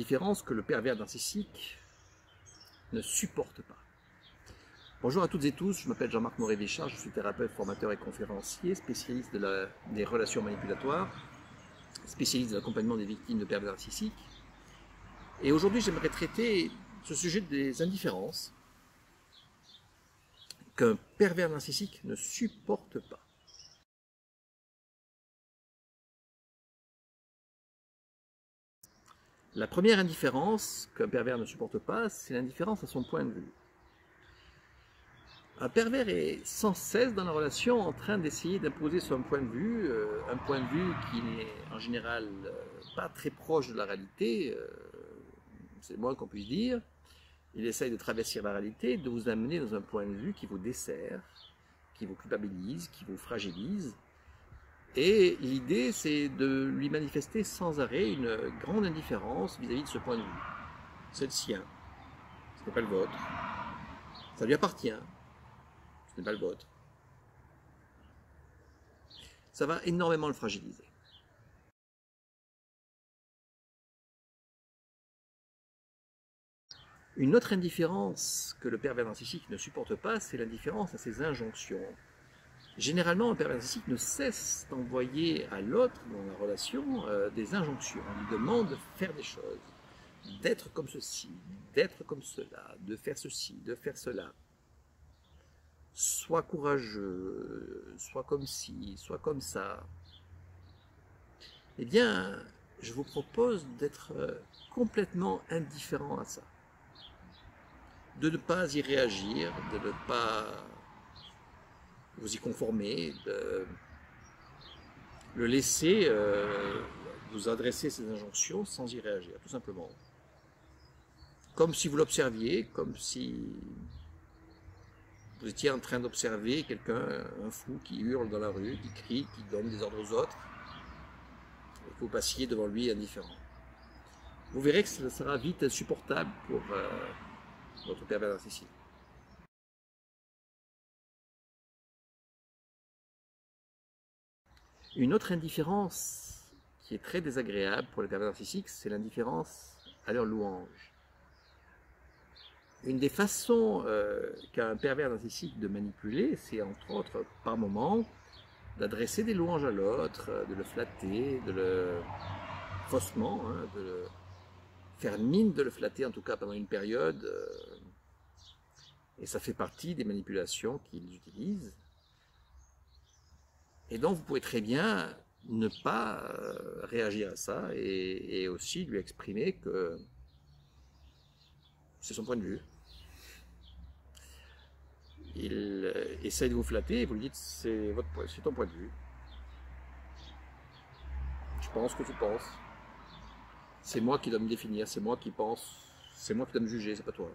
indifférence que le pervers narcissique ne supporte pas. Bonjour à toutes et tous, je m'appelle Jean-Marc Moret-Véchard, je suis thérapeute, formateur et conférencier, spécialiste des relations manipulatoires, spécialiste de l'accompagnement des victimes de pervers narcissiques. Et aujourd'hui, j'aimerais traiter ce sujet des indifférences qu'un pervers narcissique ne supporte pas. La première indifférence qu'un pervers ne supporte pas, c'est l'indifférence à son point de vue. Un pervers est sans cesse dans la relation en train d'essayer d'imposer son point de vue, un point de vue qui n'est en général pas très proche de la réalité, c'est le moins qu'on puisse dire. Il essaye de traverser la réalité, de vous amener dans un point de vue qui vous dessert, qui vous culpabilise, qui vous fragilise. Et l'idée, c'est de lui manifester sans arrêt une grande indifférence vis-à-vis de ce point de vue. C'est le sien, ce n'est pas le vôtre. Ça lui appartient, ce n'est pas le vôtre. Ça va énormément le fragiliser. Une autre indifférence que le pervers narcissique ne supporte pas, c'est l'indifférence à ses injonctions. Généralement, un pervers narcissique ne cesse d'envoyer à l'autre, dans la relation, des injonctions. On lui demande de faire des choses, d'être comme ceci, d'être comme cela, de faire ceci, de faire cela. Sois courageux, sois comme ci, sois comme ça. Eh bien, je vous propose d'être complètement indifférent à ça. De ne pas y réagir, de ne pas vous y conformer, de le laisser vous adresser ces injonctions sans y réagir, tout simplement. Comme si vous l'observiez, comme si vous étiez en train d'observer quelqu'un, un fou qui hurle dans la rue, qui crie, qui donne des ordres aux autres, et que vous passiez devant lui indifférent. Vous verrez que ça sera vite insupportable pour votre pervers narcissique. Une autre indifférence qui est très désagréable pour les pervers narcissiques, c'est l'indifférence à leur louange. Une des façons qu'a un pervers narcissique de manipuler, c'est entre autres, par moment, d'adresser des louanges à l'autre, de le flatter, de le faussement, de le faire mine de le flatter, en tout cas pendant une période, et ça fait partie des manipulations qu'ils utilisent. Et donc vous pouvez très bien ne pas réagir à ça et aussi lui exprimer que c'est son point de vue. Il essaye de vous flatter et vous lui dites c'est ton point de vue. Je pense que tu penses. C'est moi qui dois me définir, c'est moi qui pense, c'est moi qui dois me juger, c'est pas toi.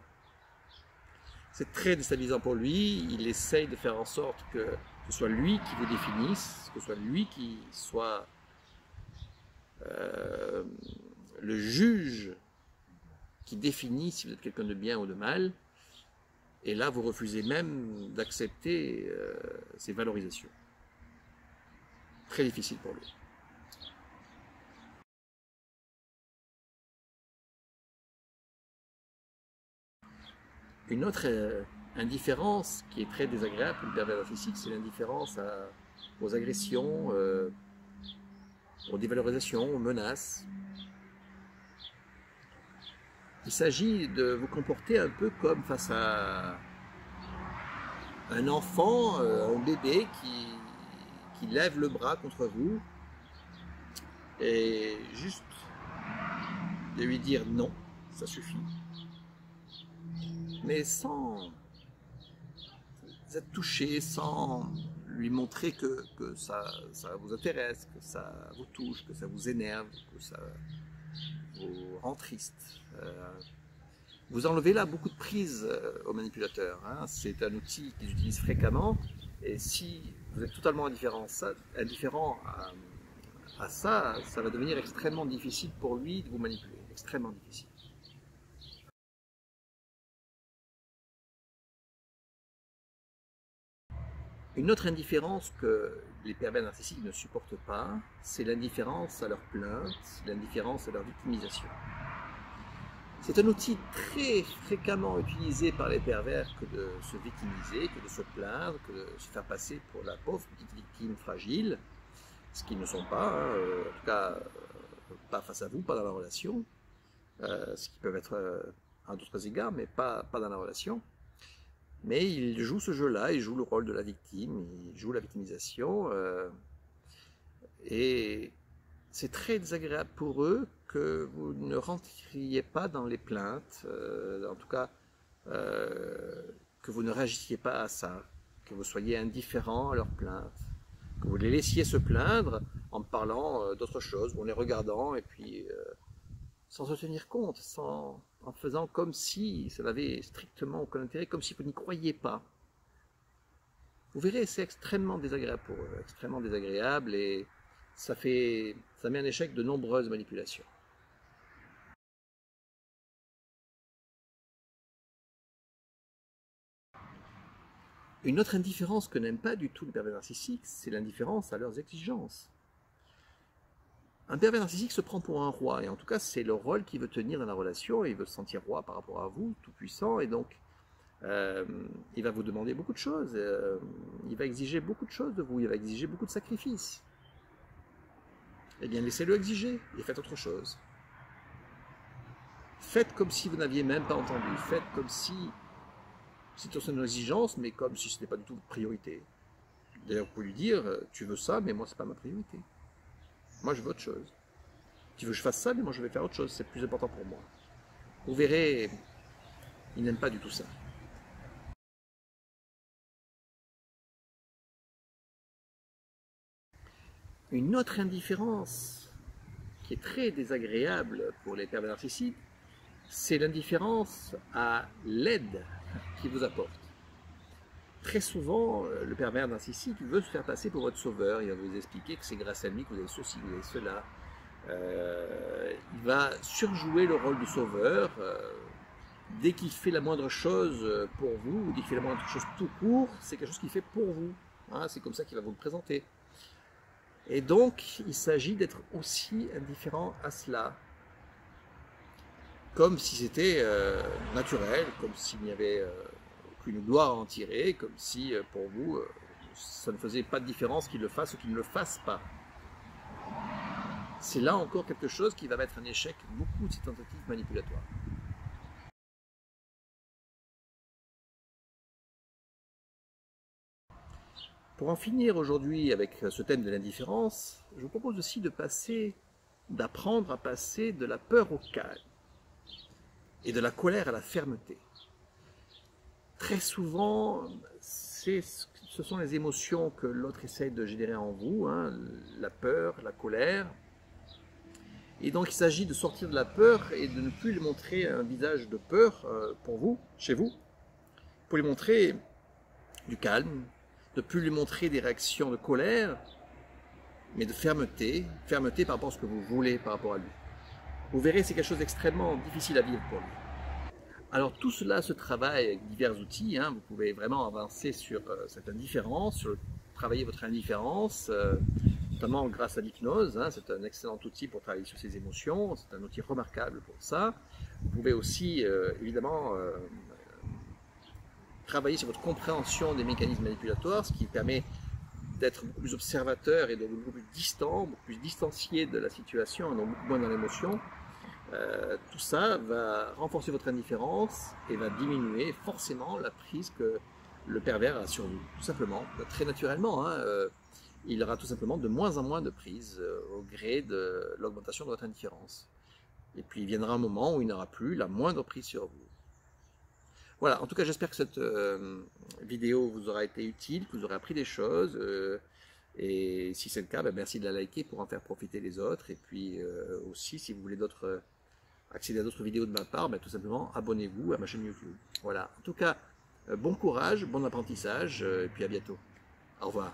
C'est très déstabilisant pour lui, il essaye de faire en sorte que ce soit lui qui vous définisse, que ce soit lui qui soit le juge qui définit si vous êtes quelqu'un de bien ou de mal. Et là, vous refusez même d'accepter ces valorisations. Très difficile pour lui. Une autre indifférence qui est très désagréable pour le pervers narcissique, c'est l'indifférence aux agressions, aux dévalorisations, aux menaces. Il s'agit de vous comporter un peu comme face à un enfant, un bébé qui lève le bras contre vous et juste de lui dire non, ça suffit. Mais sans être touché, sans lui montrer que ça vous intéresse, que ça vous touche, que ça vous énerve, que ça vous rend triste. Vous enlevez là beaucoup de prise aux manipulateurs. C'est un outil qu'ils utilisent fréquemment. Et si vous êtes totalement indifférent à ça, ça va devenir extrêmement difficile pour lui de vous manipuler. Extrêmement difficile. Une autre indifférence que les pervers narcissiques ne supportent pas, c'est l'indifférence à leurs plaintes, l'indifférence à leur victimisation. C'est un outil très fréquemment utilisé par les pervers que de se victimiser, que de se plaindre, que de se faire passer pour la pauvre petite victime fragile, ce qu'ils ne sont pas, hein, en tout cas pas face à vous, pas dans la relation, ce qui peuvent être à d'autres égards, mais pas dans la relation. Mais ils jouent ce jeu-là, ils jouent le rôle de la victime, ils jouent la victimisation, et c'est très désagréable pour eux que vous ne rentriez pas dans les plaintes, en tout cas que vous ne réagissiez pas à ça, que vous soyez indifférent à leurs plaintes, que vous les laissiez se plaindre en parlant d'autre chose, ou en les regardant, et puis sans se tenir compte, en faisant comme si ça n'avait strictement aucun intérêt, comme si vous n'y croyiez pas. Vous verrez, c'est extrêmement désagréable pour eux, extrêmement désagréable, et ça met en échec de nombreuses manipulations. Une autre indifférence que n'aiment pas du tout les pervers narcissiques, c'est l'indifférence à leurs exigences. Un pervers narcissique se prend pour un roi, et en tout cas c'est le rôle qu'il veut tenir dans la relation, et il veut se sentir roi par rapport à vous, tout puissant, et donc il va vous demander beaucoup de choses, il va exiger beaucoup de choses de vous, il va exiger beaucoup de sacrifices. Eh bien laissez-le exiger, et faites autre chose. Faites comme si vous n'aviez même pas entendu, faites comme si c'était une exigence, mais comme si ce n'était pas du tout votre priorité. D'ailleurs, vous pouvez lui dire, tu veux ça, mais moi, c'est pas ma priorité. Moi, je veux autre chose. Tu veux que je fasse ça, mais moi, je vais faire autre chose, c'est plus important pour moi. Vous verrez, il n'aime pas du tout ça. Une autre indifférence qui est très désagréable pour les pervers narcissiques, c'est l'indifférence à l'aide qu'ils vous apportent. Très souvent, le pervers narcissique veut se faire passer pour votre sauveur, il va vous expliquer que c'est grâce à lui que vous avez ceci, vous avez cela. Il va surjouer le rôle du sauveur. Dès qu'il fait la moindre chose pour vous, ou dès qu'il fait la moindre chose tout court, c'est quelque chose qu'il fait pour vous. Hein, c'est comme ça qu'il va vous le présenter. Et donc, il s'agit d'être aussi indifférent à cela. Comme si c'était naturel, comme s'il n'y avait aucune gloire à en tirer, comme si pour vous, ça ne faisait pas de différence qu'il le fasse ou qu'il ne le fasse pas. C'est là encore quelque chose qui va mettre en échec beaucoup de ces tentatives manipulatoires. Pour en finir aujourd'hui avec ce thème de l'indifférence, je vous propose aussi d'apprendre à passer de la peur au calme et de la colère à la fermeté. Très souvent, ce sont les émotions que l'autre essaie de générer en vous, hein, la peur, la colère. Et donc il s'agit de sortir de la peur et de ne plus lui montrer un visage de peur pour vous, chez vous, pour lui montrer du calme, de ne plus lui montrer des réactions de colère, mais de fermeté par rapport à ce que vous voulez par rapport à lui. Vous verrez, c'est quelque chose d'extrêmement difficile à vivre pour lui. Alors tout cela se travaille avec divers outils, hein. Vous pouvez vraiment avancer sur cette indifférence, sur travailler votre indifférence, notamment grâce à l'hypnose, hein. C'est un excellent outil pour travailler sur ses émotions, c'est un outil remarquable pour ça. Vous pouvez aussi évidemment travailler sur votre compréhension des mécanismes manipulatoires, ce qui permet d'être beaucoup plus observateur et de beaucoup plus distant, beaucoup plus distancié de la situation, et donc beaucoup moins dans l'émotion. Tout ça va renforcer votre indifférence et va diminuer forcément la prise que le pervers a sur vous, tout simplement, très naturellement. Hein, il aura tout simplement de moins en moins de prise au gré de l'augmentation de votre indifférence. Et puis il viendra un moment où il n'aura plus la moindre prise sur vous. Voilà, en tout cas j'espère que cette vidéo vous aura été utile, que vous aurez appris des choses. Et si c'est le cas, merci de la liker pour en faire profiter les autres. Et puis aussi, si vous voulez accéder à d'autres vidéos de ma part, tout simplement abonnez-vous à ma chaîne YouTube. Voilà, en tout cas, bon courage, bon apprentissage, et puis à bientôt. Au revoir.